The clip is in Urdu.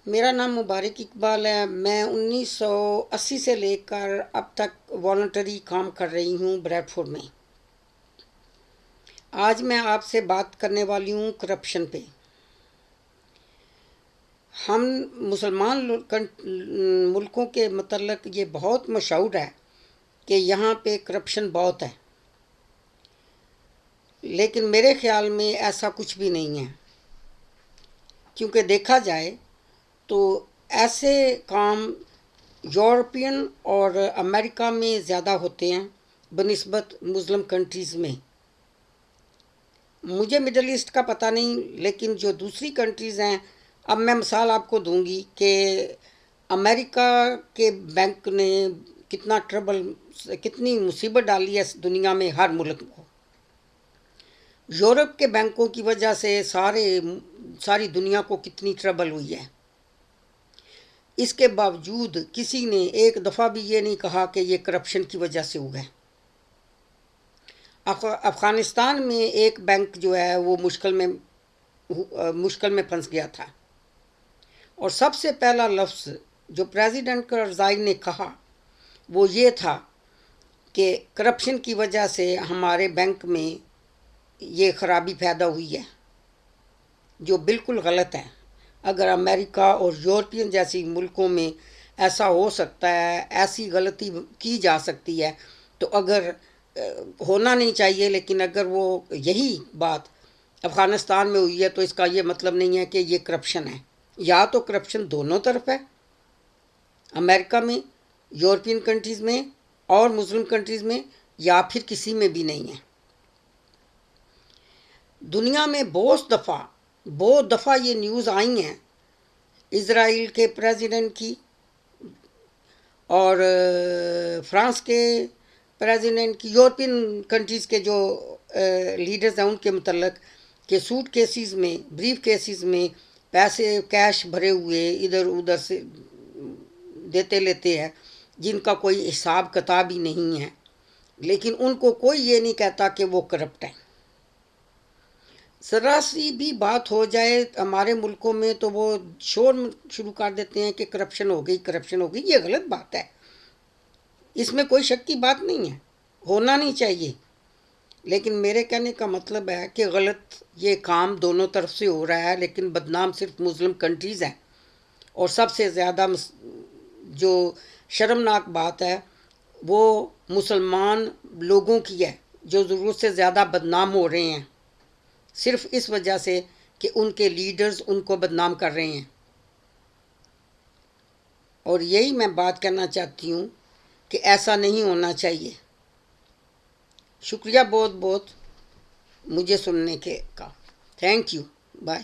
میرا نام مبارک اقبال ہے۔ میں 1980 سے لے کر اب تک والنٹری کام کر رہی ہوں بریڈ فورڈ میں۔ آج میں آپ سے بات کرنے والی ہوں کرپشن پہ۔ ہم مسلمان ملکوں کے متعلق یہ بہت مشہور ہے کہ یہاں پہ کرپشن بہت ہے، لیکن میرے خیال میں ایسا کچھ بھی نہیں ہے، کیونکہ دیکھا جائے تو ایسے کام یورپین اور امریکہ میں زیادہ ہوتے ہیں بنسبت مسلم کنٹریز میں۔ مجھے مڈل ایسٹ کا پتہ نہیں، لیکن جو دوسری کنٹریز ہیں، اب میں مثال آپ کو دوں گی کہ امریکہ کے بینک نے کتنی مصیبت ڈالی ہے اس دنیا میں ہر ملک کو۔ یورپ کے بینکوں کی وجہ سے ساری دنیا کو کتنی ٹربل ہوئی ہے۔ اس کے باوجود کسی نے ایک دفعہ بھی یہ نہیں کہا کہ یہ کرپشن کی وجہ سے ہوا ہے۔ افغانستان میں ایک بینک جو ہے وہ مشکل میں پھنس گیا تھا، اور سب سے پہلا لفظ جو پریزیڈنٹ کرزائی نے کہا وہ یہ تھا کہ کرپشن کی وجہ سے ہمارے بینک میں یہ خرابی پیدا ہوئی ہے، جو بالکل غلط ہے۔ اگر امریکہ اور یورپین جیسی ملکوں میں ایسا ہو سکتا ہے، ایسی غلطی کی جا سکتی ہے، تو اگر ہونا نہیں چاہیے، لیکن اگر وہ یہی بات افغانستان میں ہوئی ہے تو اس کا یہ مطلب نہیں ہے کہ یہ کرپشن ہے۔ یا تو کرپشن دونوں طرف ہے، امریکہ میں، یورپین کنٹریز میں اور مسلم کنٹریز میں، یا پھر کسی میں بھی نہیں ہے۔ دنیا میں بہت دفعہ یہ نیوز آئی ہیں اسرائیل کے پریزیڈنٹ کی اور فرانس کے پریزیڈنٹ کی، یورپین کنٹریز کے جو لیڈرز ہیں ان کے متعلق، کہ سوٹ کیسز میں، بریف کیسز میں پیسے کیش بھرے ہوئے ادھر ادھر سے دیتے لیتے ہیں، جن کا کوئی حساب کتاب ہی نہیں ہے، لیکن ان کو کوئی یہ نہیں کہتا کہ وہ کرپٹ ہے۔ ذرا سی بھی بات ہو جائے ہمارے ملکوں میں تو وہ شور شروع کر دیتے ہیں کہ کرپشن ہو گئی۔ یہ غلط بات ہے، اس میں کوئی شک کی بات نہیں ہے، ہونا نہیں چاہیے، لیکن میرے کہنے کا مطلب ہے کہ غلط یہ کام دونوں طرف سے ہو رہا ہے، لیکن بدنام صرف مسلم کنٹریز ہیں۔ اور سب سے زیادہ جو شرمناک بات ہے وہ مسلمان لوگوں کی ہے، جو ضرورت سے زیادہ بدنام ہو رہے ہیں، صرف اس وجہ سے کہ ان کے لیڈرز ان کو بدنام کر رہے ہیں۔ اور یہی میں بات کرنا چاہتی ہوں کہ ایسا نہیں ہونا چاہیے۔ شکریہ بہت مجھے سننے کا۔ Thank you, bye.